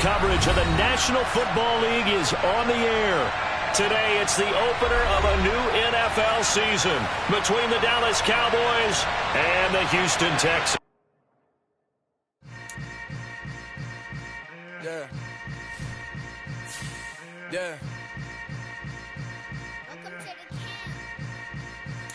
coverage of the National Football League is on the air. Today, it's the opener of a new NFL season between the Dallas Cowboys and the Houston Texans. Yeah. Yeah.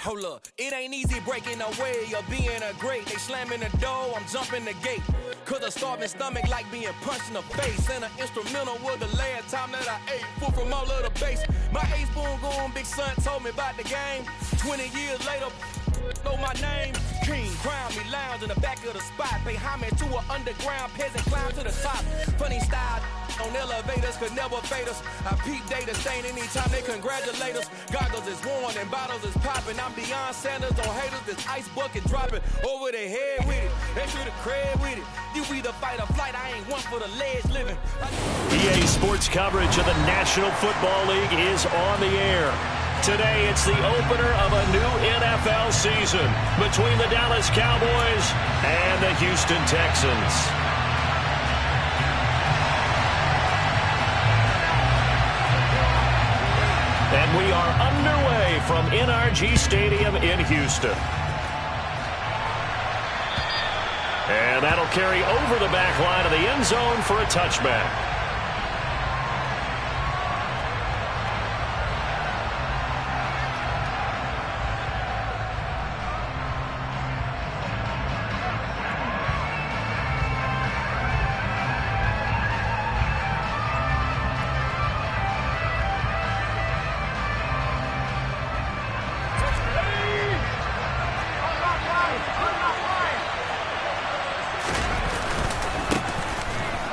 Hold up, it ain't easy breaking away or being a great. They slamming the door, I'm jumping the gate. Cause a starving stomach like being punched in the face. And an instrumental was the last time that I ate food from all of the base. My ace boom goon, big son told me about the game. 20 years later, know my name. King, crown me, lounge in the back of the spot. Pay homage to an underground peasant, climb to the top. Funny style on elevators could never fade us. I peep data stain anytime they congratulate us. Goggles is worn and bottles is popping. I'm Deion Sanders on haters, this ice bucket dropping over their head with it. Extra the cred with it. You either fight or flight, I ain't one for the ledge living. EA Sports coverage of the National Football League is on the air. Today, it's the opener of a new NFL season between the Dallas Cowboys and the Houston Texans. And we are underway from NRG Stadium in Houston. And that'll carry over the back line of the end zone for a touchback.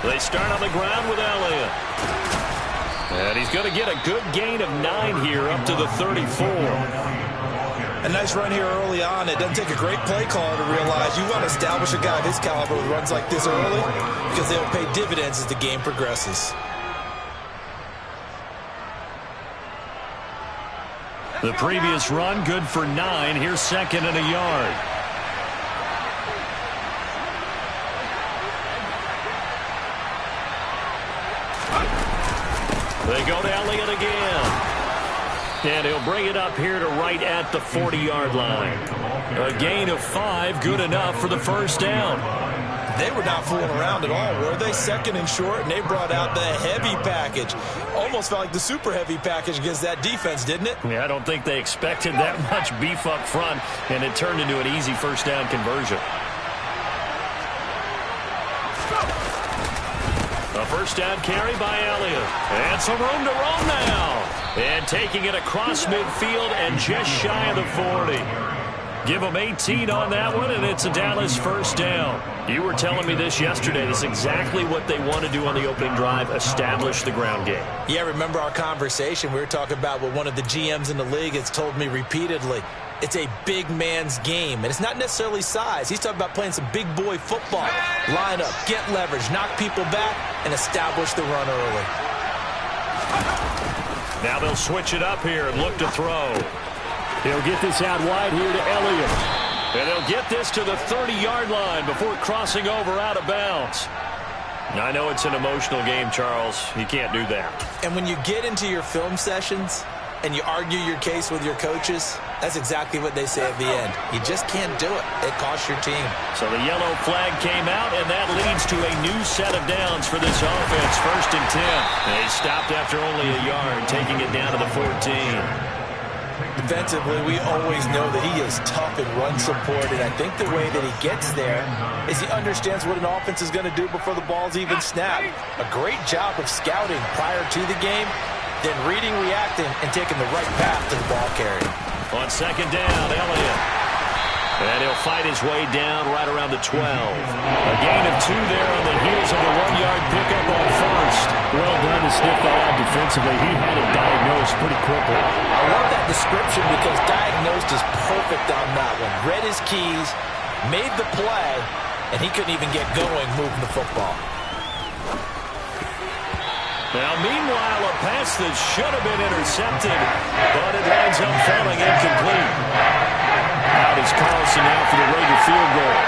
They start on the ground with Elliott. And he's going to get a good gain of 9 here up to the 34. A nice run here early on. It doesn't take a great play caller to realize you want to establish a guy of his caliber with runs like this early because they'll pay dividends as the game progresses. The previous run good for 9. Here's second and a yard. They go to Elliott again. And he'll bring it up here to right at the 40-yard line. A gain of 5, good enough for the first down. They were not fooling around at all, were they? Second and short, and they brought out the heavy package. Almost felt like the super heavy package against that defense, didn't it? Yeah, I don't think they expected that much beef up front, and it turned into an easy first down conversion. A first down carry by Elliott. And some room to roam now. And taking it across midfield and just shy of the 40. Give them 18 on that one, and it's a Dallas first down. You were telling me this yesterday. That's exactly what they want to do on the opening drive, establish the ground game. Yeah, remember our conversation. We were talking about what one of the GMs in the league has told me repeatedly. It's a big man's game, and it's not necessarily size. He's talking about playing some big boy football. Line up, get leverage, knock people back, and establish the run early. Now they'll switch it up here and look to throw. He'll get this out wide here to Elliott. And they'll get this to the 30-yard line before crossing over out of bounds. Now, I know it's an emotional game, Charles. You can't do that. And when you get into your film sessions and you argue your case with your coaches, that's exactly what they say at the end. You just can't do it. It costs your team. So the yellow flag came out, and that leads to a new set of downs for this offense. First and 10. They stopped after only a yard, taking it down to the 14. Defensively, we always know that he is tough and run support, and I think the way that he gets there is he understands what an offense is going to do before the ball's even snapped. A great job of scouting prior to the game, then reading, reacting, and taking the right path to the ball carrier. On second down, Elliott. And he'll fight his way down right around the 12. A gain of 2 there on the heels of a 1-yard pickup on first. Well done to sniff that out defensively. He had it diagnosed pretty quickly. I love that description because diagnosed is perfect on that one. Read his keys, made the play, and he couldn't even get going moving the football. Now, meanwhile, a pass that should have been intercepted, but it winds up falling incomplete. Out is Carlson now for the Rager field goal.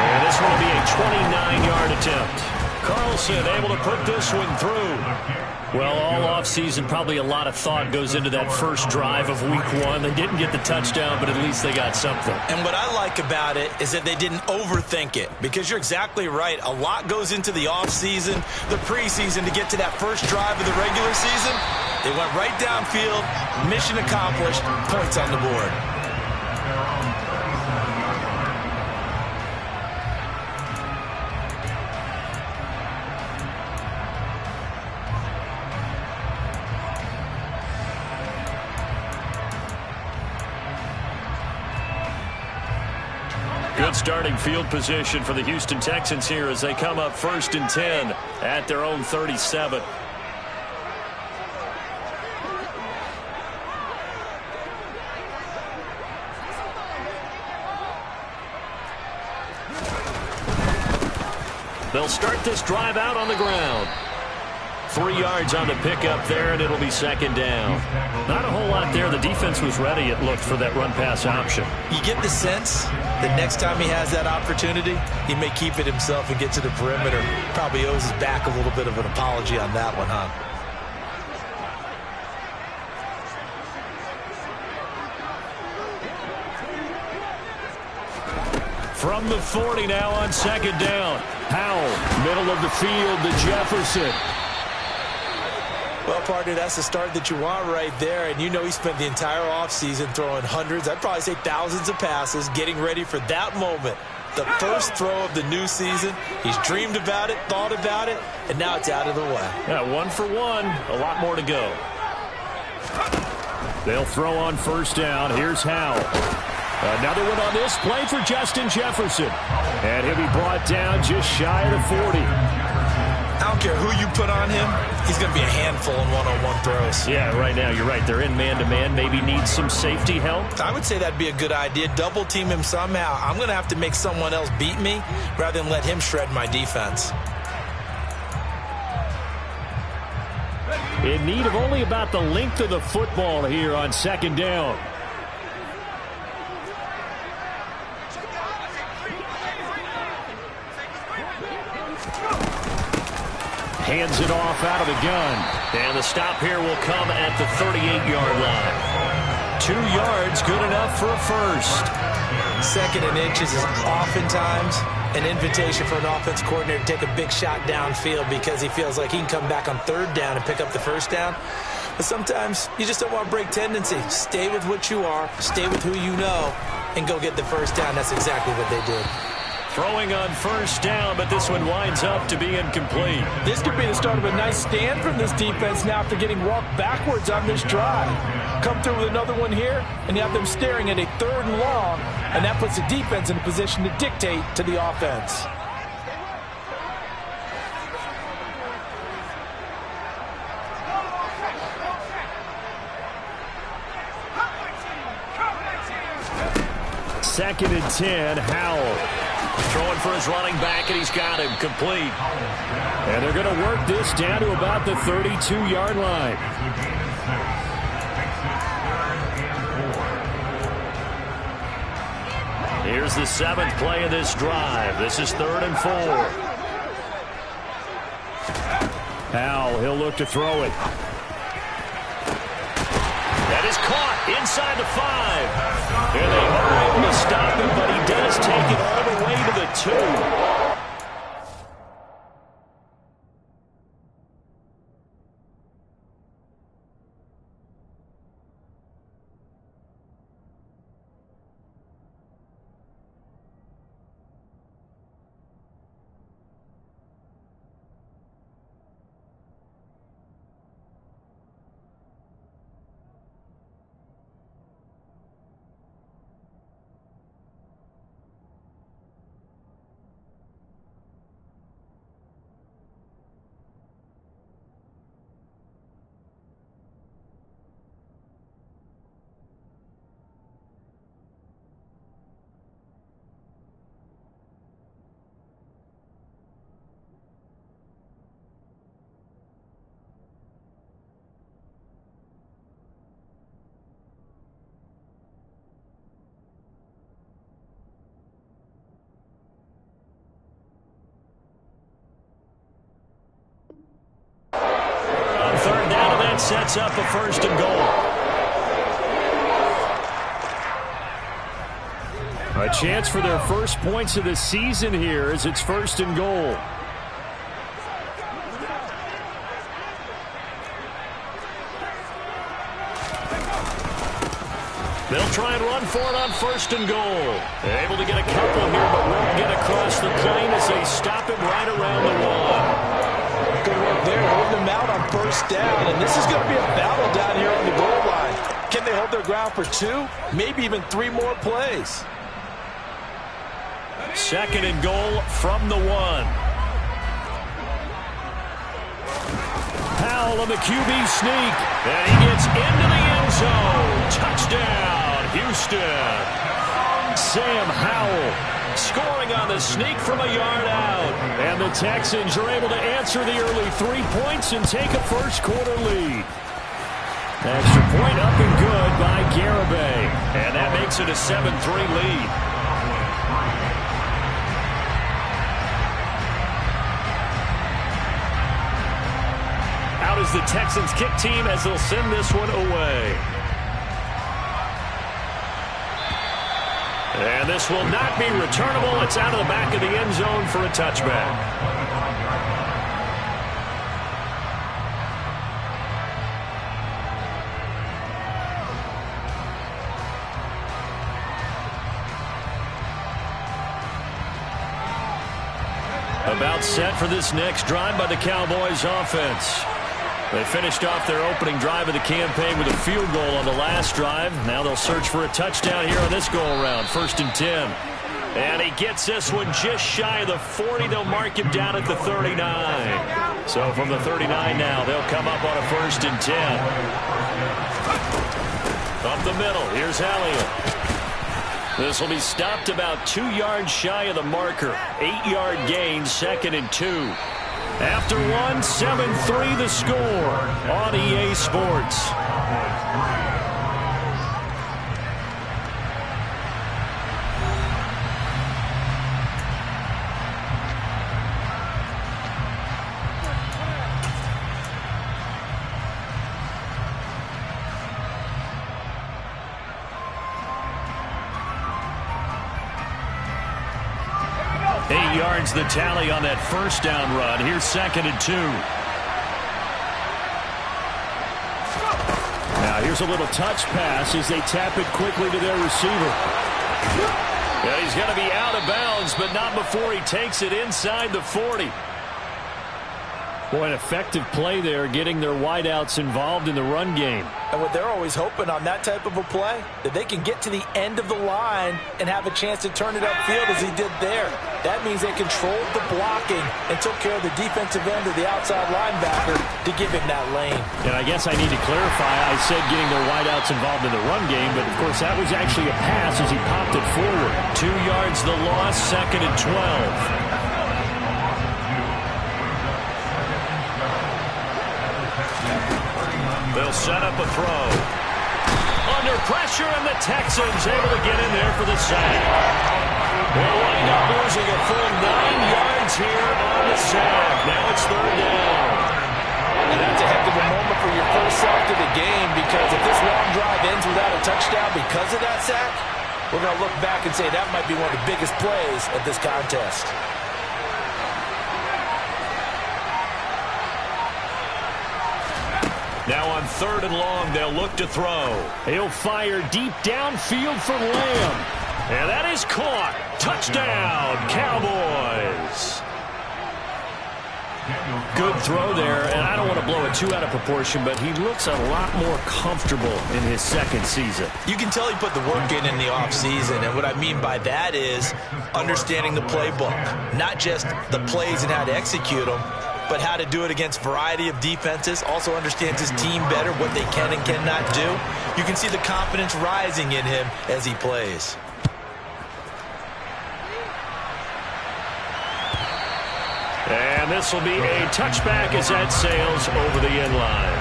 And this will be a 29-yard attempt. Carlson able to put this one through. Well, all offseason, probably a lot of thought goes into that first drive of week one. They didn't get the touchdown, but at least they got something. And what I like about it is that they didn't overthink it, because you're exactly right. A lot goes into the offseason, the preseason, to get to that first drive of the regular season. They went right downfield, mission accomplished, points on the board. Good starting field position for the Houston Texans here as they come up 1st and 10 at their own 37. They'll start this drive out on the ground. 3 yards on the pickup there, and it'll be 2nd down. Not a whole lot there. The defense was ready, it looked, for that run-pass option. You get the sense that next time he has that opportunity, he may keep it himself and get to the perimeter. Probably owes his back a little bit of an apology on that one, huh? From the 40 now on 2nd down. Howell, middle of the field to Jefferson. Well, partner, that's the start that you want right there. And you know he spent the entire offseason throwing hundreds, I'd probably say thousands of passes, getting ready for that moment. The first throw of the new season. He's dreamed about it, thought about it, and now it's out of the way. Yeah, 1 for 1. A lot more to go. They'll throw on 1st down. Here's Howell. Another one on this play for Justin Jefferson. And he'll be brought down just shy of the 40. I don't care who you put on him, he's going to be a handful in one-on-one throws. Yeah, right now, you're right. They're in man-to-man. Maybe needs some safety help. I would say that'd be a good idea. Double-team him somehow. I'm going to have to make someone else beat me rather than let him shred my defense. In need of only about the length of the football here on 2nd down. Hands it off out of the gun. And the stop here will come at the 38-yard line. 2 yards, good enough for a first. 2nd and inches is oftentimes an invitation for an offense coordinator to take a big shot downfield because he feels like he can come back on 3rd down and pick up the 1st down. But sometimes you just don't want to break tendency. Stay with what you are, stay with who you know, and go get the 1st down. That's exactly what they did. Throwing on 1st down, but this one winds up to be incomplete. This could be the start of a nice stand from this defense now after getting walked backwards on this drive. Come through with another one here, and you have them staring at a 3rd and long, and that puts the defense in a position to dictate to the offense. Second and 10, Howell. Throwing for his running back, and he's got him complete. And they're going to work this down to about the 32-yard line. Here's the 7th play of this drive. This is 3rd and 4. Howell, he'll look to throw it. That is caught inside the 5. And they are able to stop him, but he does take it all the way to the 2. that sets up a 1st and goal. A chance for their first points of the season here as it's 1st and goal. They'll try and run for it on 1st and goal. They're able to get a couple here, but won't get across the plane as they stop him right around the one. Good work there, holding him out on 1st down, and this is going to be a battle down here on the goal line. Can they hold their ground for 2, maybe even 3 more plays? 2nd and goal from the 1. Powell on the QB sneak, and he gets into the end zone. Touchdown, Houston. Sam Howell scoring on the sneak from a yard out. And the Texans are able to answer the early 3 points and take a 1st quarter lead. Extra point up and good by Garibay. And that makes it a 7-3 lead. Out is the Texans kick team as they'll send this one away. And this will not be returnable. It's out of the back of the end zone for a touchback. About set for this next drive by the Cowboys offense. They finished off their opening drive of the campaign with a field goal on the last drive. Now they'll search for a touchdown here on this go-around. 1st and 10. And he gets this one just shy of the 40. They'll mark him down at the 39. So from the 39 now, they'll come up on a 1st and 10. Up the middle, here's Elliott. This will be stopped about 2 yards shy of the marker. 8-yard gain, 2nd and 2. After 1, 7-3 the score on EA Sports. The tally on that 1st down run. Here's 2nd and 2. Now here's a little touch pass as they tap it quickly to their receiver. Yeah, he's going to be out of bounds, but not before he takes it inside the 40. Boy, an effective play there, getting their wideouts involved in the run game. And what they're always hoping on that type of a play, that they can get to the end of the line and have a chance to turn it upfield as he did there. That means they controlled the blocking and took care of the defensive end of the outside linebacker to give him that lane. And I guess I need to clarify, I said getting their wideouts involved in the run game, but of course that was actually a pass as he popped it forward. 2 yards the loss, 2nd and 12. They'll set up a throw. Under pressure, and the Texans able to get in there for the sack. They'll wind up losing a full 9 yards here on the sack. Now it's 3rd down. And that's a heck of a moment for your first sack of the game, because if this long drive ends without a touchdown because of that sack, we're going to look back and say that might be one of the biggest plays of this contest. Now on 3rd and long, they'll look to throw. He'll fire deep downfield for Lamb. And that is caught. Touchdown, Cowboys. Good throw there, and I don't want to blow it too out of proportion, but he looks a lot more comfortable in his 2nd season. You can tell he put the work in the offseason, and what I mean by that is understanding the playbook. Not just the plays and how to execute them, but how to do it against a variety of defenses. Also understands his team better, what they can and cannot do. You can see the confidence rising in him as he plays. And this will be a touchback as that sails over the end line.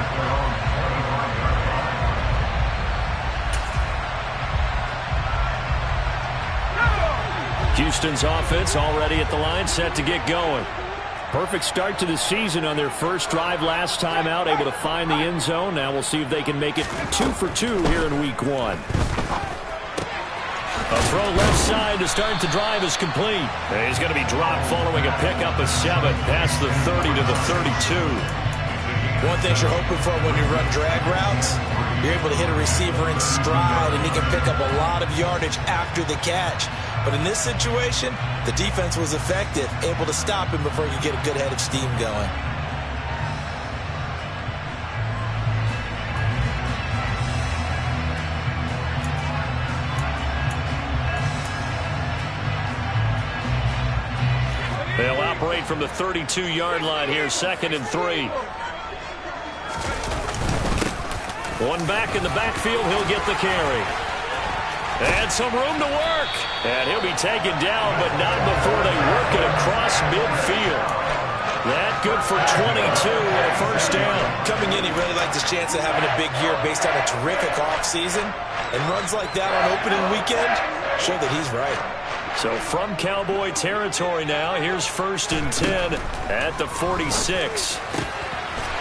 Houston's offense already at the line, set to get going. Perfect start to the season on their first drive last time out, able to find the end zone. Now we'll see if they can make it 2 for 2 here in week 1. A throw left side to start the drive is complete. And he's going to be dropped following a pickup of 7 past the 30 to the 32. One thing you're hoping for when you run drag routes, you're able to hit a receiver in stride, and he can pick up a lot of yardage after the catch. But in this situation, the defense was effective, able to stop him before he could get a good head of steam going. They'll operate from the 32-yard line here, 2nd and 3. One back in the backfield, he'll get the carry. And some room to work. And he'll be taken down, but not before they work it across midfield. That good for 22 and a first down. Coming in, he really liked his chance of having a big year based on a terrific offseason. And runs like that on opening weekend show that he's right. So from Cowboy territory now, here's 1st and 10 at the 46.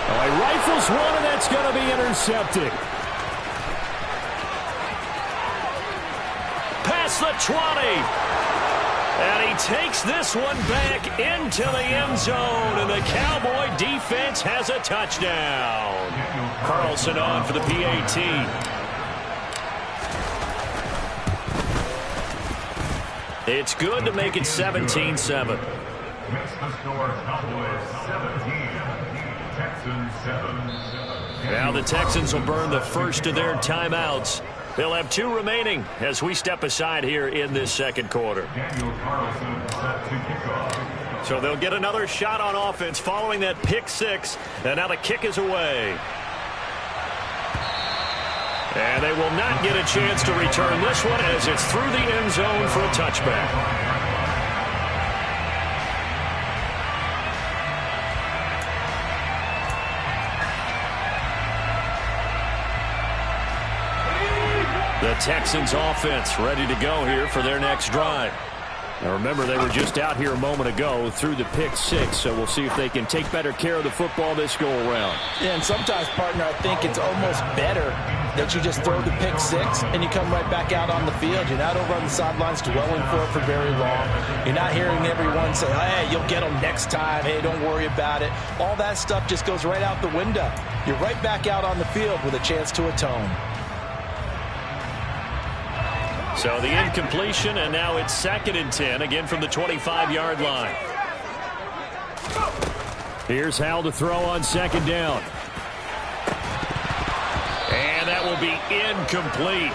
He rifles one, and that's going to be intercepted. Past the 20. And he takes this one back into the end zone, and the Cowboy defense has a touchdown. Carlson on for the PAT. It's good to make it 17-7. Makes the score Cowboys 17, Texans 7. Now the Texans will burn the first of their timeouts. They'll have 2 remaining as we step aside here in this second quarter. Daniel Carlson set to kick off. So they'll get another shot on offense following that pick 6. And now the kick is away. And they will not get a chance to return this one as it's through the end zone for a touchback. The Texans offense ready to go here for their next drive. Now remember, they were just out here a moment ago through the pick 6, so we'll see if they can take better care of the football this go around. Yeah, and sometimes, partner, I think it's almost better that you just throw the pick 6 and you come right back out on the field. You're not over on the sidelines dwelling for very long. You're not hearing everyone say, hey, you'll get them next time. Hey, don't worry about it. All that stuff just goes right out the window. You're right back out on the field with a chance to atone. So the incompletion, and now it's 2nd and 10, again from the 25-yard line. Here's Howell to throw on 2nd down. And that will be incomplete.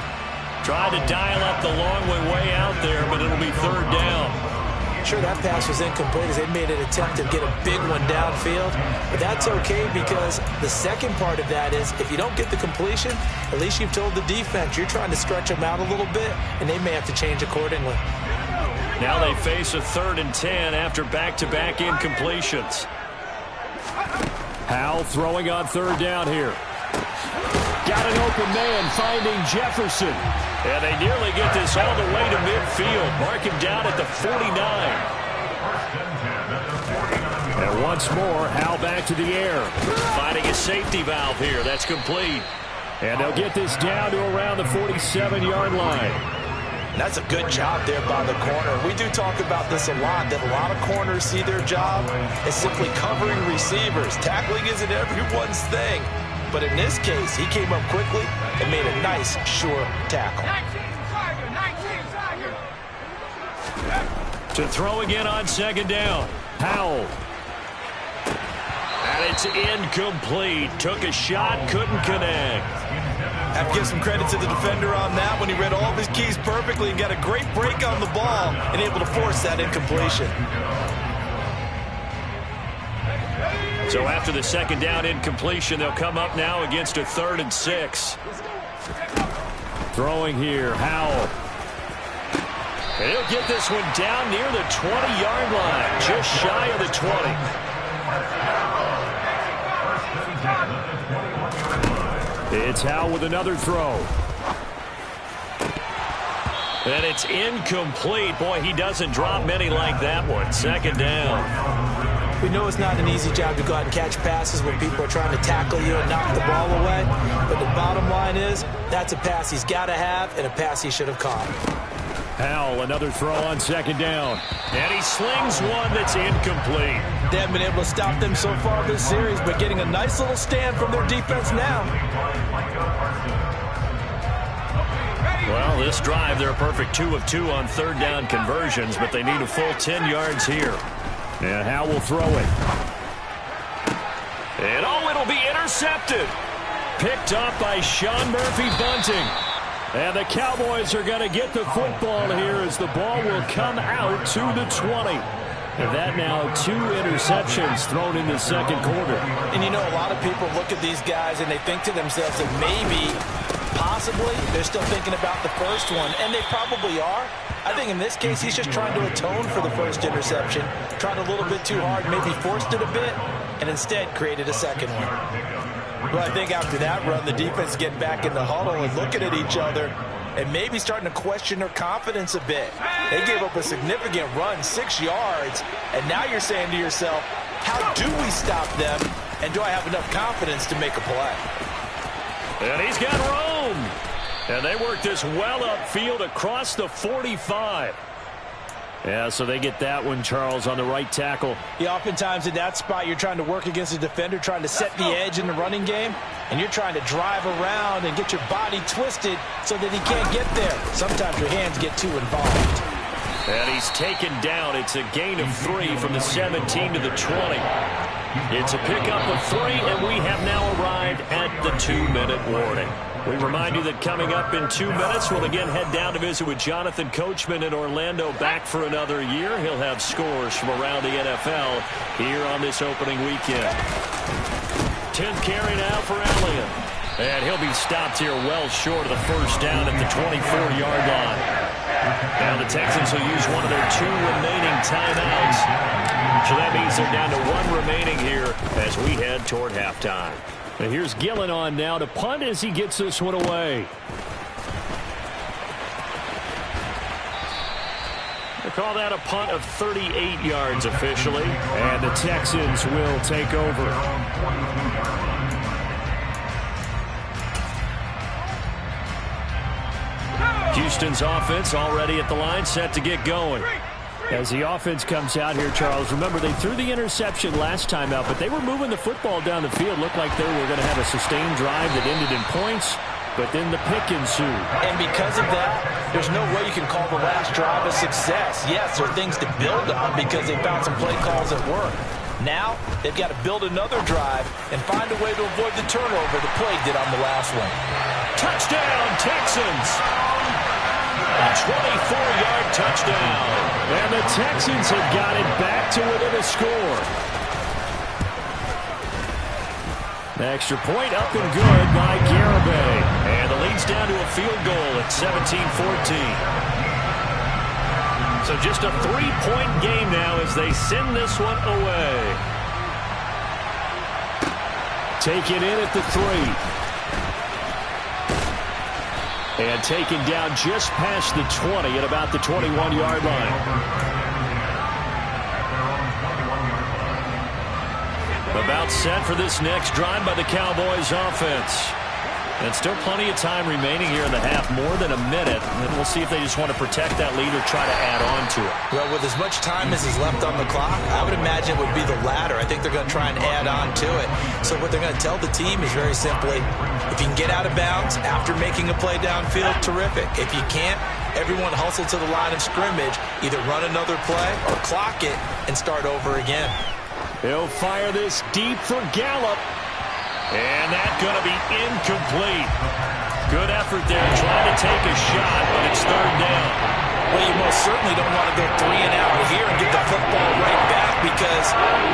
Tried to dial up the long way out there, but it'll be 3rd down. Sure, that pass was incomplete as they made an attempt to get a big one downfield. But that's okay because the second part of that is if you don't get the completion, at least you've told the defense you're trying to stretch them out a little bit, and they may have to change accordingly. Now they face a 3rd and 10 after back-to-back incompletions. Howell throwing on 3rd down here. Got an open man finding Jefferson. And they nearly get this all the way to midfield. Mark him down at the 49. And once more, Howell back to the air. Finding a safety valve here. That's complete. And they'll get this down to around the 47-yard line. And that's a good job there by the corner. We do talk about this a lot, that a lot of corners see their job as simply covering receivers. Tackling isn't everyone's thing. But in this case, he came up quickly and made a nice, sure tackle. To throw again on 2nd down. Howell. And it's incomplete. Took a shot, couldn't connect. Have to give some credit to the defender on that when he read all of his keys perfectly and got a great break on the ball and able to force that incompletion. So after the 2nd down incompletion, they'll come up now against a 3rd and 6. Throwing here, Howell. And he'll get this one down near the 20-yard line, just shy of the 20. It's Howell with another throw. And it's incomplete. Boy, he doesn't drop many like that one. 2nd down. We know it's not an easy job to go out and catch passes when people are trying to tackle you and knock the ball away. But the bottom line is, that's a pass he's got to have and a pass he should have caught. Howell, another throw on second down. And he slings one that's incomplete. They haven't been able to stop them so far this series, but getting a nice little stand from their defense now. Well, this drive, they're a perfect 2 of 2 on third down conversions, but they need a full 10 yards here. And Howell will throw it. And it'll be intercepted. Picked up by Sean Murphy-Bunting. And the Cowboys are going to get the football here as the ball will come out to the 20. And that now 2 interceptions thrown in the second quarter. And you know, a lot of people look at these guys and they think to themselves that maybe, possibly, they're still thinking about the first one. And they probably are. I think in this case, he's just trying to atone for the first interception. Tried a little bit too hard, maybe forced it a bit, and instead created a second one. Well, I think after that run, the defense getting back in the huddle and looking at each other and maybe starting to question their confidence a bit. They gave up a significant run, 6 yards, and now you're saying to yourself, how do we stop them, and do I have enough confidence to make a play? And he's got room. And they work this well upfield across the 45. Yeah, so they get that one, Charles, on the right tackle. Yeah, oftentimes in that spot, you're trying to work against a defender, trying to set the edge in the running game, and you're trying to drive around and get your body twisted so that he can't get there. Sometimes your hands get too involved. And he's taken down. It's a gain of 3 from the 17 to the 20. It's a pickup of 3, and we have now arrived at the 2-minute warning. We remind you that coming up in 2 minutes, we'll again head down to visit with Jonathan Coachman in Orlando, back for another year. He'll have scores from around the NFL here on this opening weekend. 10th carry now for Elliott. And he'll be stopped here well short of the first down at the 24-yard line. Now the Texans will use one of their 2 remaining timeouts. So that means they're down to 1 remaining here as we head toward halftime. And here's Gillen on now to punt as he gets this one away. They call that a punt of 38 yards officially. And the Texans will take over. Houston's offense already at the line, set to get going. As the offense comes out here, Charles, remember they threw the interception last time out, but they were moving the football down the field. Looked like they were going to have a sustained drive that ended in points, but then the pick ensued. And because of that, there's no way you can call the last drive a success. Yes, there are things to build on because they found some play calls that work. Now, they've got to build another drive and find a way to avoid the turnover the play did on the last one. Touchdown, Texans! A 24-yard touchdown. And the Texans have got it back to within a score. The extra point up and good by Garibay. And the lead's down to a field goal at 17-14. So just a 3-point game now as they send this one away. Taken in at the 3. And taken down just past the 20 at about the 21-yard line. About set for this next drive by the Cowboys offense. And still plenty of time remaining here in the half, more than a minute. And we'll see if they just want to protect that lead or try to add on to it. Well, with as much time as is left on the clock, I would imagine it would be the latter. I think they're going to try and add on to it. So what they're going to tell the team is very simply, if you can get out of bounds after making a play downfield, terrific. If you can't, everyone hustle to the line of scrimmage, either run another play or clock it and start over again. He'll fire this deep for Gallup. And that's going to be incomplete. Good effort there trying to take a shot, but it's third down. Well, you most certainly don't want to go 3 and out here and get the football right back because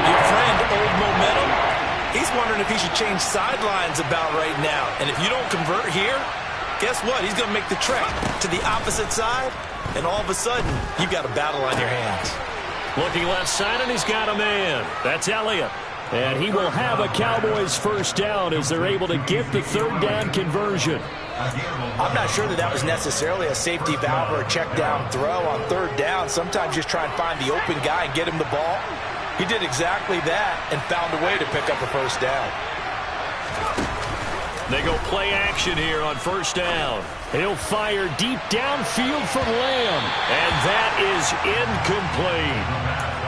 your friend, Old Momentum, he's wondering if he should change sidelines about right now. And if you don't convert here, guess what? He's going to make the trek to the opposite side, and all of a sudden, you've got a battle on your hands. Looking left side, and he's got a man. That's Elliott. And he will have a Cowboys first down as they're able to get the third down conversion. I'm not sure that was necessarily a safety valve or a check down throw on third down. Sometimes just try and find the open guy and get him the ball. He did exactly that and found a way to pick up a first down. They go play action here on first down. He'll fire deep downfield from Lamb. And that is incomplete.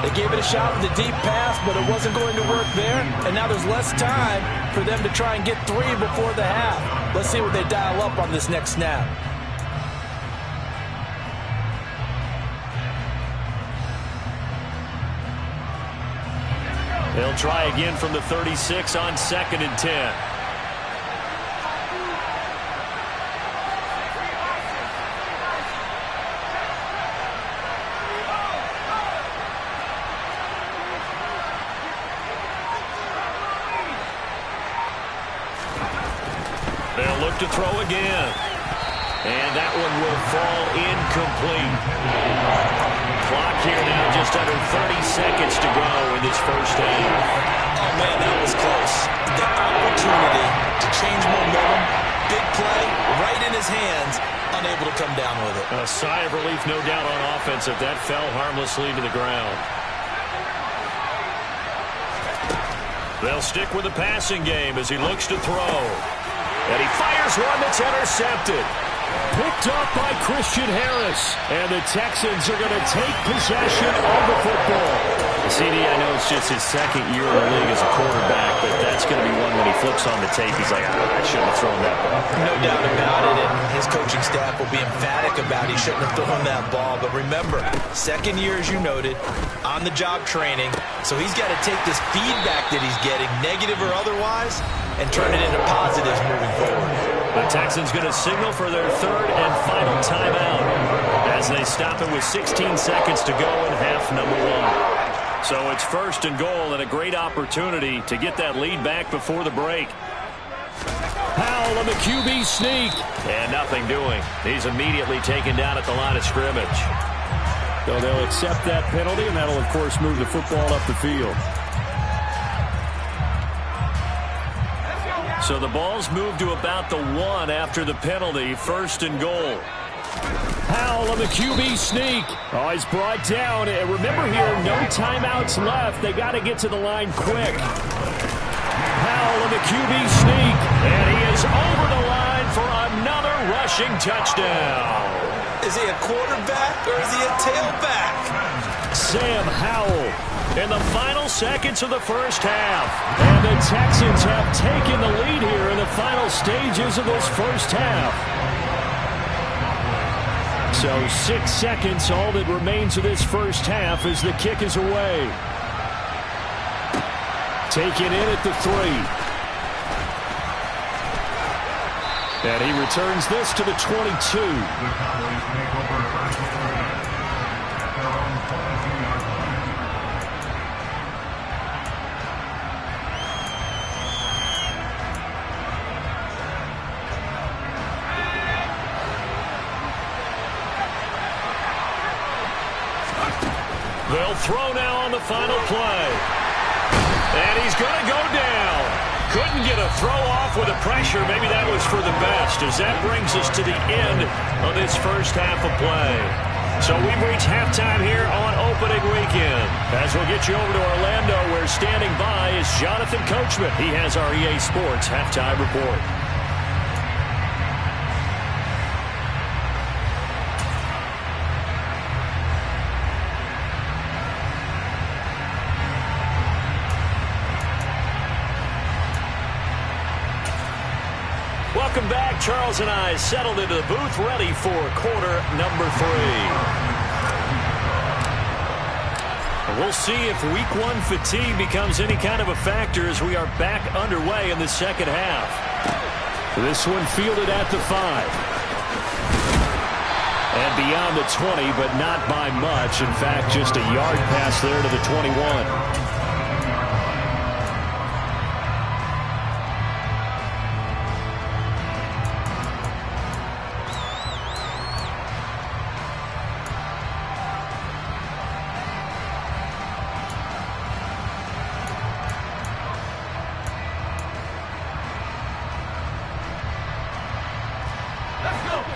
They gave it a shot with the deep pass, but it wasn't going to work there. And now there's less time for them to try and get 3 before the half. Let's see what they dial up on this next snap. They'll try again from the 36 on 2nd and 10. They'll look to throw again. And that one will fall incomplete. Clock here now just under 30 seconds to go in this first half. Oh, man, that was close. The opportunity to change momentum, big play, right in his hands, unable to come down with it. A sigh of relief, no doubt, on offense if that fell harmlessly to the ground. They'll stick with the passing game as he looks to throw. And he fires one that's intercepted. Picked up by Christian Harris. And the Texans are going to take possession of the football. CD, I know it's just his second year in the league as a quarterback, but that's going to be one when he flips on the tape. He's like, I shouldn't have thrown that ball. No doubt about it, and his coaching staff will be emphatic about he shouldn't have thrown that ball. But remember, second year, as you noted, on-the-job training. So he's got to take this feedback that he's getting, negative or otherwise, and turn it into positives moving forward. The Texans going to signal for their third and final timeout as they stop it with 16 seconds to go in half number 1. So it's 1st and goal and a great opportunity to get that lead back before the break. Powell on the QB sneak. And nothing doing. He's immediately taken down at the line of scrimmage. So they'll accept that penalty, and that'll, of course, move the football up the field. So the ball's moved to about the 1 after the penalty. 1st and goal. Powell on the QB sneak. Oh, he's brought down. And remember here, no timeouts left. They got to get to the line quick. Powell on the QB sneak. And he is over the line for another rushing touchdown. Is he a quarterback or is he a tailback? Sam Howell. In the final seconds of the first half. And the Texans have taken the lead here in the final stages of this first half. So 6 seconds, all that remains of this first half as the kick is away. Taken in at the 3. And he returns this to the 22. The Cowboys take over first and 10 at their own 22-yard line. They'll throw now on the final play. And he's going to go down. Couldn't get a throw off with the pressure. Maybe that was for the best, as that brings us to the end of this first half of play. So we've reached halftime here on opening weekend. As we'll get you over to Orlando, where standing by is Jonathan Coachman. He has our EA Sports halftime report. Welcome back. Charles and I settled into the booth, ready for quarter number 3. We'll see if week 1 fatigue becomes any kind of a factor as we are back underway in the second half. This one fielded at the 5. And beyond the 20, but not by much. In fact, just a yard pass there to the 21.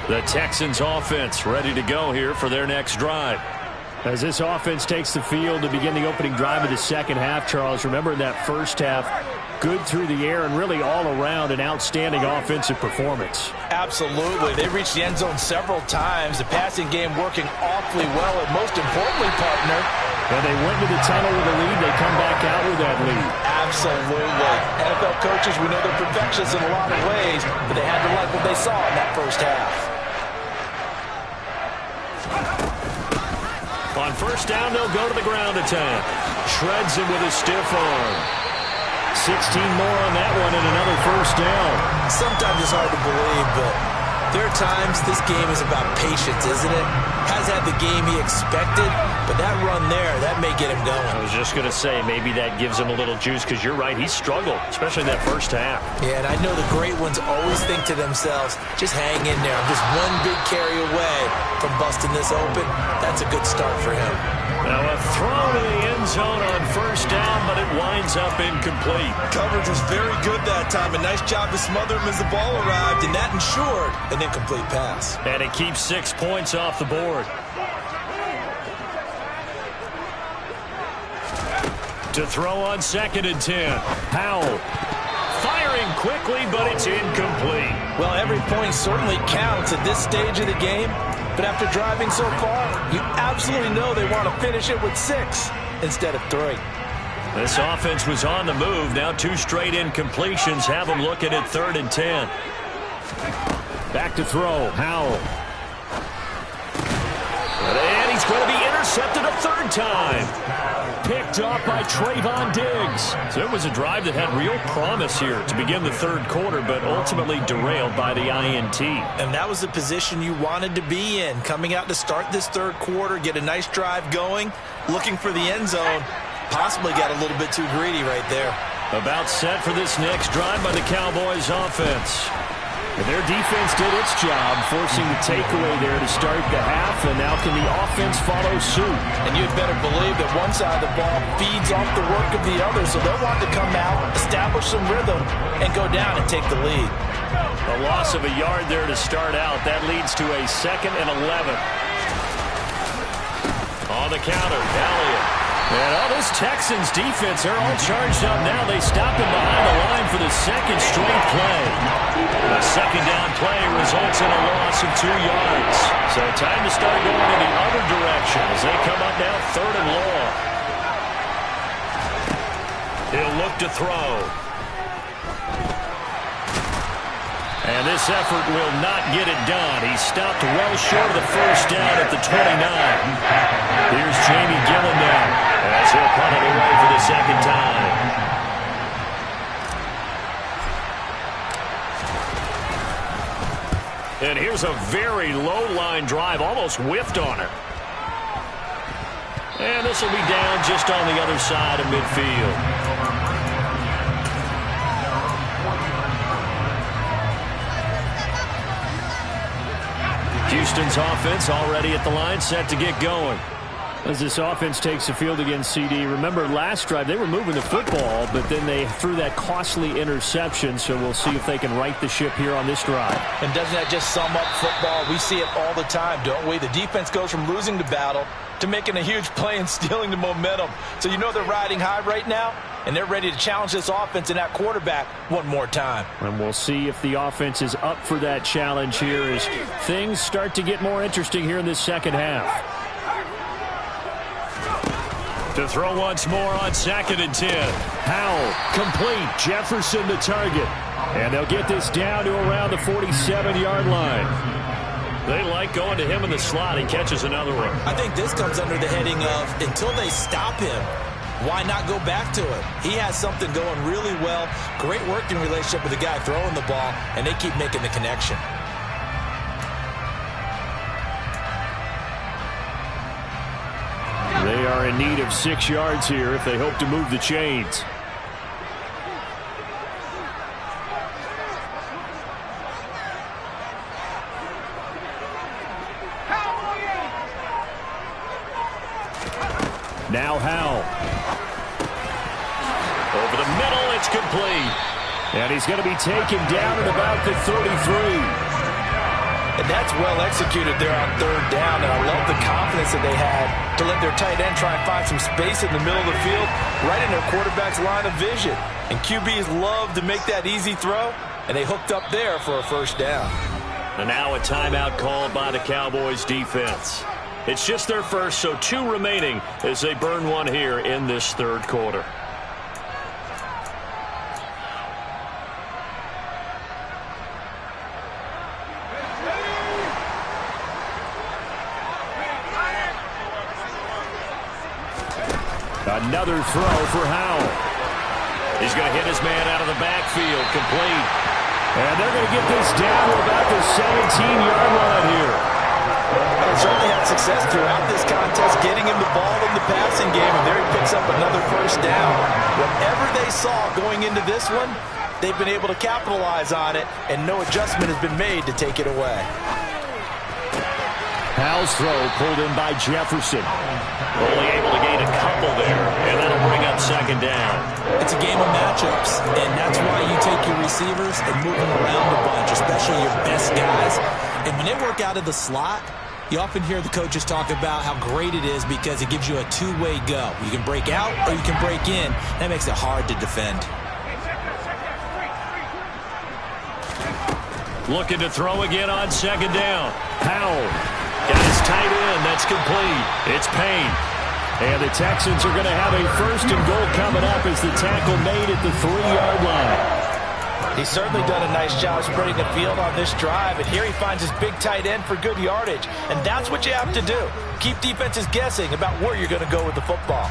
The Texans offense ready to go here for their next drive. As this offense takes the field to begin the opening drive of the second half, Charles, remember in that first half, good through the air and really all around an outstanding offensive performance. Absolutely. They reached the end zone several times. The passing game working awfully well, and most importantly, partner, and they went to the tunnel with a lead. They come back out with that lead. Absolutely. NFL coaches, we know they're perfectionists in a lot of ways, but they had to like what they saw in that first half. On first down, they'll go to the ground attack. Shreds him with a stiff arm. 16 more on that one and another first down. Sometimes it's hard to believe, but there are times this game is about patience, isn't it? Has had the game he expected, but that run there, that may get him going. I was just going to say, maybe that gives him a little juice, because you're right, he struggled, especially in that first half. Yeah, and I know the great ones always think to themselves, just hang in there. I'm just one big carry away from busting this open. That's a good start for him. Now a throw to the end zone on first down, but it winds up incomplete. Coverage was very good that time. A nice job to smother him as the ball arrived, and that ensured an incomplete pass. And it keeps 6 points off the board. To throw on 2nd and 10. Howell firing quickly, but it's incomplete. Well, every point certainly counts at this stage of the game. But after driving so far, you absolutely know they want to finish it with 6 instead of 3. This offense was on the move. Now 2 straight incompletions have them looking at 3rd and 10. Back to throw. Howell. And he's going to be intercepted a 3rd time. Picked off by Trayvon Diggs. So it was a drive that had real promise here to begin the 3rd quarter, but ultimately derailed by the INT. And that was the position you wanted to be in. Coming out to start this 3rd quarter, get a nice drive going, looking for the end zone. Possibly got a little bit too greedy right there. About set for this next drive by the Cowboys offense. And their defense did its job, forcing the takeaway there to start the half, and now can the offense follow suit? And you'd better believe that one side of the ball feeds off the work of the other, so they'll want to come out, establish some rhythm, and go down and take the lead. A loss of a yard there to start out. That leads to a 2nd and 11. On the counter, Elliott. And all this Texans defense, they're all charged up now. They stop him behind the line for the 2nd straight play. The 2nd down play results in a loss of 2 yards. So time to start going in the other direction as they come up now 3rd and long. He'll look to throw. And this effort will not get it done. He stopped well short of the first down at the 29. Here's Jamie Gillen now as he'll punt it away for the 2nd time. And here's a very low-line drive, almost whiffed on it. And this will be down just on the other side of midfield. Houston's offense already at the line, set to get going. As this offense takes the field against CD, remember last drive they were moving the football, but then they threw that costly interception, so we'll see if they can right the ship here on this drive. And doesn't that just sum up football? We see it all the time, don't we? The defense goes from losing the battle to making a huge play and stealing the momentum. So you know they're riding high right now, and they're ready to challenge this offense and that quarterback one more time. And we'll see if the offense is up for that challenge here as things start to get more interesting here in this second half. To throw once more on 2nd and 10. Howell, complete. Jefferson the target. And they'll get this down to around the 47-yard line. They like going to him in the slot. He catches another one. I think this comes under the heading of until they stop him, why not go back to it? He has something going really well. Great working relationship with the guy throwing the ball, and they keep making the connection. They are in need of 6 yards here if they hope to move the chains. Now Howell. Over the middle, it's complete. And he's going to be taken down at about the 33. And that's well executed there on third down. And I love the confidence that they had to let their tight end try and find some space in the middle of the field, right in their quarterback's line of vision. And QBs love to make that easy throw, and they hooked up there for a first down. And now a timeout called by the Cowboys defense. It's just their first, so 2 remaining as they burn one here in this third quarter. Another throw for Howell. He's going to hit his man out of the backfield, complete. And they're going to get this down to about the 17-yard line here. They certainly had success throughout this contest, getting him the ball in the passing game, and there he picks up another first down. Whatever they saw going into this one, they've been able to capitalize on it, and no adjustment has been made to take it away. Howell's throw pulled in by Jefferson. Only able to gain a couple there, and that'll bring up second down. It's a game of matchups, and that's why you take your receivers and move them around a bunch, especially your best guys. And when they work out of the slot, you often hear the coaches talk about how great it is because it gives you a two-way go. You can break out or you can break in. That makes it hard to defend. Looking to throw again on second down. Howell got his tight end. That's complete. It's Payne. And the Texans are going to have a first and goal coming up as the tackle made at the 3-yard line. He's certainly done a nice job spreading the field on this drive, and here he finds his big tight end for good yardage. And that's what you have to do. Keep defenses guessing about where you're going to go with the football.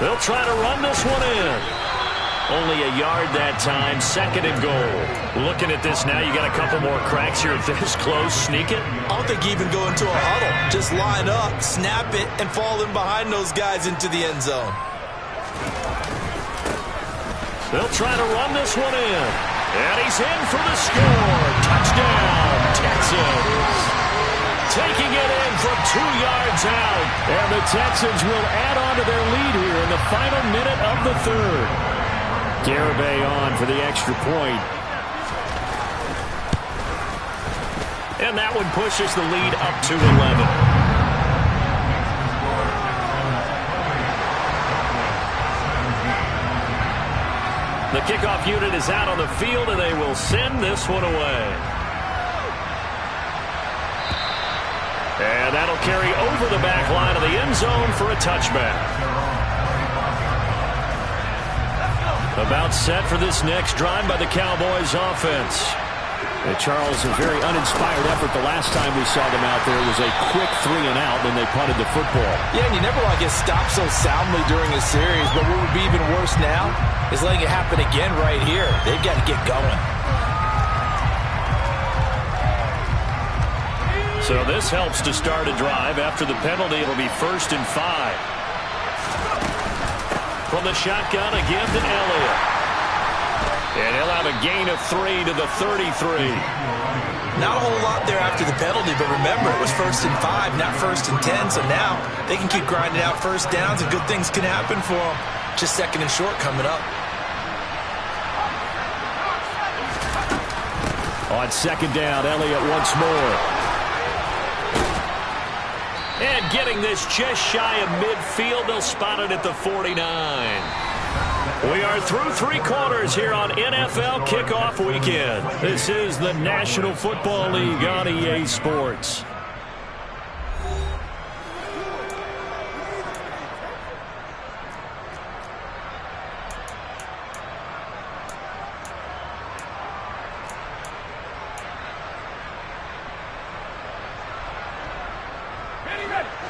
They'll try to run this one in. Only a yard that time, second and goal. Looking at this now, you got a couple more cracks here this close. Sneak it. I don't think you even go into a huddle. Just line up, snap it, and fall in behind those guys into the end zone. They'll try to run this one in. And he's in for the score. Touchdown, Texans. Taking it in from 2 yards out. And the Texans will add on to their lead here in the final minute of the third. Garibay on for the extra point. And that one pushes the lead up to 11. The kickoff unit is out on the field, and they will send this one away. And that'll carry over the back line of the end zone for a touchback. About set for this next drive by the Cowboys offense. And Charles, a very uninspired effort the last time we saw them out there. It was a quick 3 and out, then they punted the football. Yeah, and you never want to get stopped so soundly during a series, but what would be even worse now is letting it happen again right here. They've got to get going. So this helps to start a drive. After the penalty, it'll be 1st and 5. From the shotgun again to Elliott. And he'll have a gain of 3 to the 33. Not a whole lot there after the penalty, but remember, it was 1st and 5, not 1st and 10. So now they can keep grinding out first downs, and good things can happen for them. Just 2nd and short coming up. On 2nd down, Elliott once more. And getting this just shy of midfield, they'll spot it at the 49. We are through 3 quarters here on NFL Kickoff Weekend. This is the National Football League on EA Sports.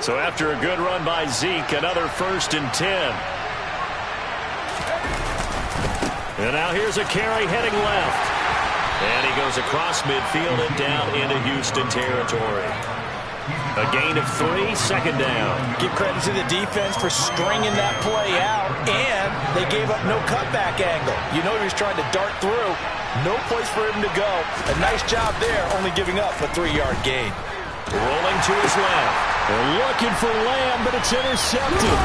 So after a good run by Zeke, another 1st and 10. And now here's a carry heading left. And he goes across midfield and down into Houston territory. A gain of 3, second down. Give credit to the defense for stringing that play out, and they gave up no cutback angle. You know he was trying to dart through. No place for him to go. A nice job there, only giving up a 3-yard gain. Rolling to his left. They're looking for Lamb, but it's intercepted.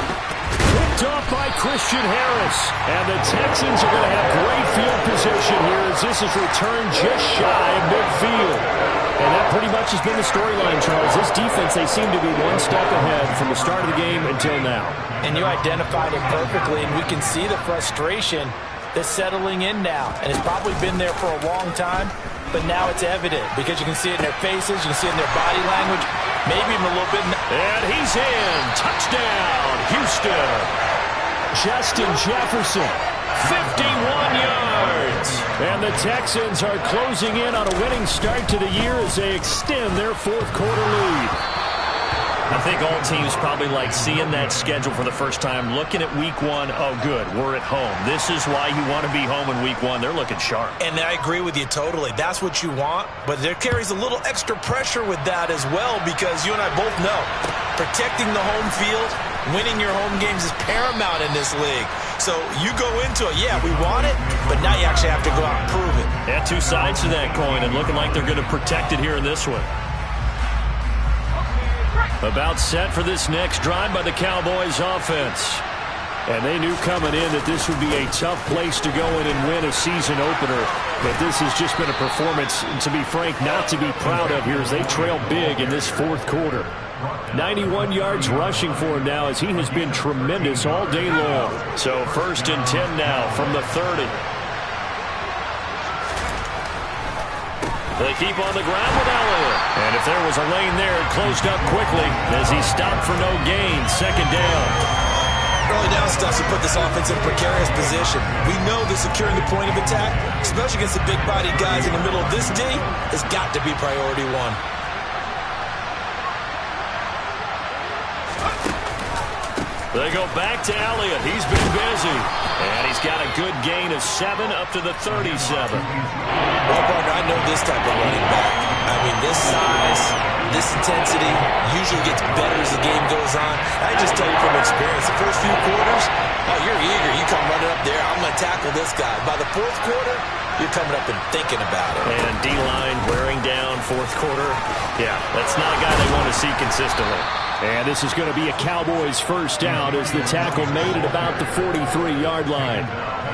Picked off by Christian Harris. And the Texans are going to have great field position here as this is returned just shy of midfield. And that pretty much has been the storyline, Charles. This defense, they seem to be one step ahead from the start of the game until now. And you identified it perfectly, and we can see the frustration that's settling in now. And it's probably been there for a long time, but now it's evident because you can see it in their faces, you can see it in their body language, maybe even a little bit. And he's in. Touchdown, Houston. Justin Jefferson. 51 yards. And the Texans are closing in on a winning start to the year as they extend their fourth quarter lead. I think all teams probably like seeing that schedule for the first time, looking at week 1. Oh, good, we're at home. This is why you want to be home in week 1. They're looking sharp. And I agree with you totally. That's what you want, but there carries a little extra pressure with that as well because you and I both know protecting the home field, winning your home games is paramount in this league. So you go into it, yeah, we want it, but now you actually have to go out and prove it. Yeah, two sides to that coin, and looking like they're going to protect it here in this one. About set for this next drive by the Cowboys offense. And they knew coming in that this would be a tough place to go in and win a season opener. But this has just been a performance, to be frank, not to be proud of here as they trail big in this fourth quarter. 91 yards rushing for him now as he has been tremendous all day long. So 1st and 10 now from the 30. They keep on the ground with Elliott. And if there was a lane there, it closed up quickly as he stopped for no gain. Second down. Early down stuff to put this offense in a precarious position. We know that securing the point of attack, especially against the big-bodied guys in the middle of this D, has got to be priority 1. They go back to Elliott. He's been busy. And he's got a good gain of 7 up to the 37. Well, partner, I know this type of running back. I mean, this size, this intensity usually gets better as the game goes on. I just tell you from experience, the first few quarters, oh, you're eager. You come running up there. I'm going to tackle this guy. By the fourth quarter, you're coming up and thinking about it. And D-line wearing down fourth quarter. Yeah, that's not a guy they want to see consistently. And this is going to be a Cowboys first down as the tackle made at about the 43-yard line.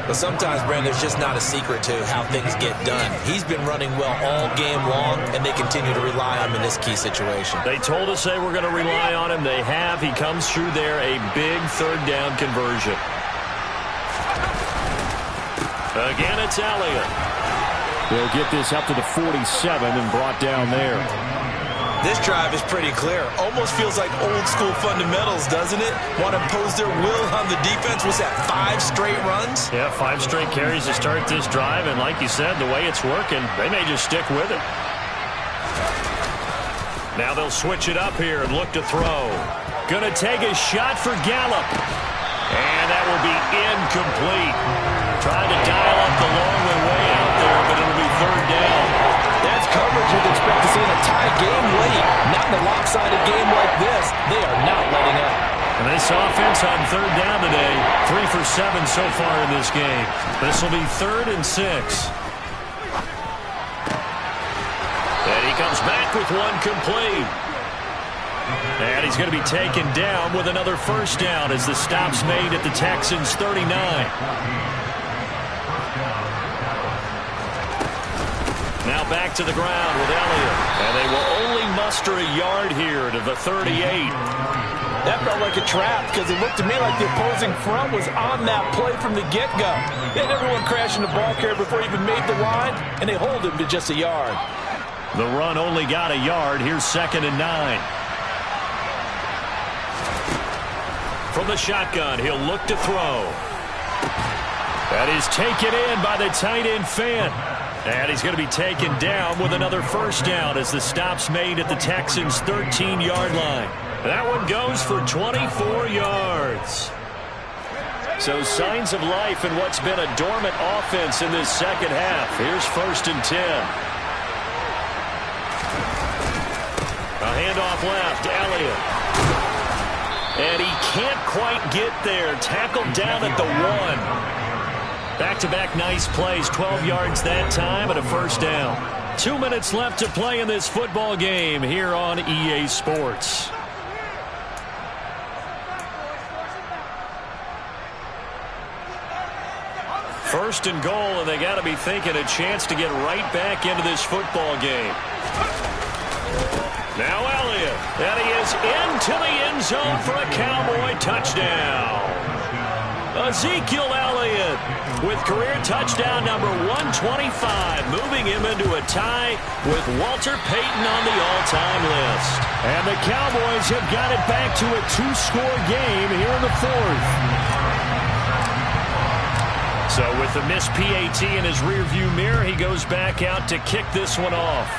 But sometimes, Brandon, there's just not a secret to how things get done. He's been running well all game long, and they continue to rely on him in this key situation. They told us they were going to rely on him. They have. He comes through there, a big third down conversion. Again, it's Elliott. They'll get this up to the 47 and brought down there. This drive is pretty clear. Almost feels like old-school fundamentals, doesn't it? Want to impose their will on the defense. Was that 5 straight runs? Yeah, 5 straight carries to start this drive. And like you said, the way it's working, they may just stick with it. Now they'll switch it up here and look to throw. Going to take a shot for Gallup. And that will be incomplete. Trying to dial up the long way out there, but it'll be third down. That's coverage you'd expect to see in a tie game late. Not in a lopsided game like this. They are not letting up. And this offense on third down today, 3 for 7 so far in this game. This will be 3rd and 6. And he comes back with one complete. And he's going to be taken down with another first down as the stop's made at the Texans' 39. Now back to the ground with Elliott. And they will only muster a yard here to the 38. That felt like a trap because it looked to me like the opposing front was on that play from the get-go. They had everyone crashing the ball carrier before he even made the line, and they hold him to just a yard. The run only got a yard. Here's 2nd and 9. From the shotgun, he'll look to throw. That is taken in by the tight end Fant. And he's going to be taken down with another first down as the stop's made at the Texans' 13-yard line. That one goes for 24 yards. So signs of life in what's been a dormant offense in this second half. Here's 1st and 10. A handoff left. Elliott. And he can't quite get there. Tackled down at the 1. Back-to-back nice plays. 12 yards that time and a first down. 2 minutes left to play in this football game here on EA Sports. First and goal, and they got to be thinking a chance to get right back into this football game. Now Elliott, and he is into the end zone for a Cowboy touchdown. Ezekiel Elliott with career touchdown number 125, moving him into a tie with Walter Payton on the all-time list. And the Cowboys have got it back to a 2-score game here in the 4th. So with the missed PAT in his rearview mirror, he goes back out to kick this one off.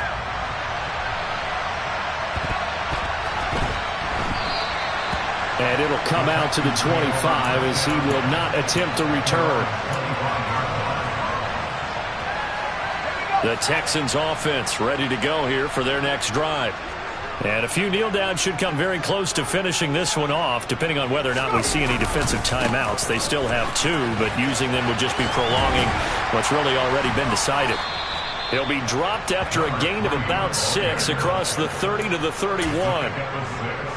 And it'll come out to the 25 as he will not attempt a return. The Texans offense ready to go here for their next drive. And a few kneel downs should come very close to finishing this one off, depending on whether or not we see any defensive timeouts. They still have 2, but using them would just be prolonging what's really already been decided. He'll be dropped after a gain of about 6 across the 30 to the 31.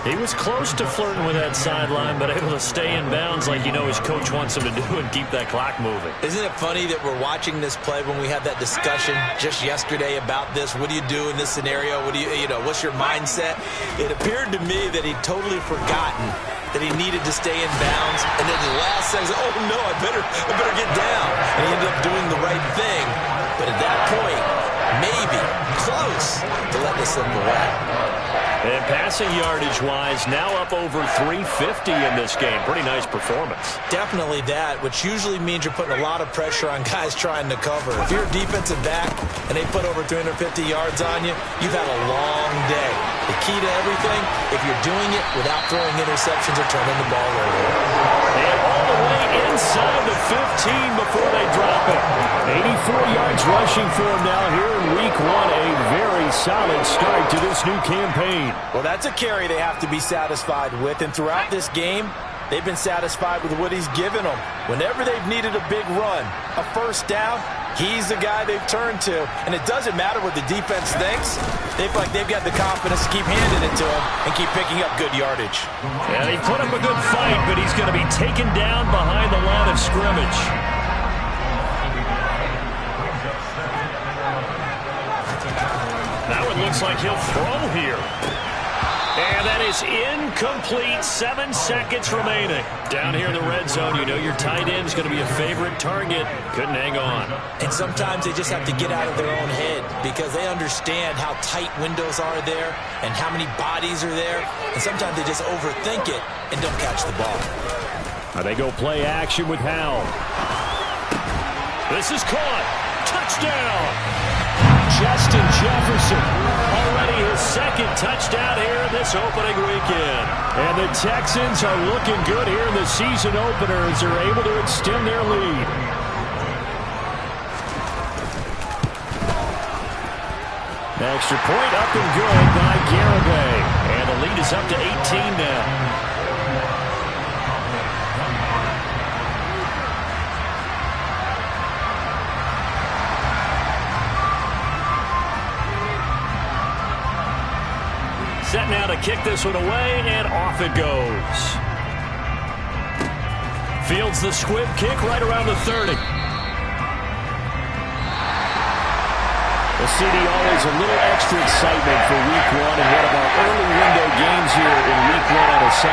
He was close to flirting with that sideline, but able to stay in bounds like you know his coach wants him to do and keep that clock moving. Isn't it funny that we're watching this play when we had that discussion just yesterday about this? What do you do in this scenario? What do you know, what's your mindset? It appeared to me that he'd totally forgotten that he needed to stay in bounds, and then the last second, oh no, I better get down. And he ended up doing the right thing. But at that point, maybe close to let this slip away. And passing yardage-wise, now up over 350 in this game. Pretty nice performance. Definitely that, which usually means you're putting a lot of pressure on guys trying to cover. If you're a defensive back and they put over 350 yards on you, you've had a long day. The key to everything, if you're doing it without throwing interceptions or turning the ball over. And all the way inside the 15 before they drop it. 84 yards rushing for him now here in week 1. A very solid start to this new campaign. Well, that's a carry they have to be satisfied with. And throughout this game, they've been satisfied with what he's given them. Whenever they've needed a big run, a first down, he's the guy they've turned to. And it doesn't matter what the defense thinks. They feel like they've got the confidence to keep handing it to him and keep picking up good yardage. And he put up a good fight, but he's going to be taken down behind the line of scrimmage. Now it looks like he'll throw here. And that is incomplete. 7 seconds remaining. Down here in the red zone, you know your tight end is going to be a favorite target. Couldn't hang on. And sometimes they just have to get out of their own head because they understand how tight windows are there and how many bodies are there. And sometimes they just overthink it and don't catch the ball. Now they go play action with Howell. This is caught. Touchdown. Justin Jefferson. Already his second touchdown here this opening weekend. And the Texans are looking good here in the season opener as they're able to extend their lead. The extra point up and good by Garibay. And the lead is up to 18 now. Set now to kick this one away, and off it goes. Fields the squib kick right around the 30. Well, CD, always a little extra excitement for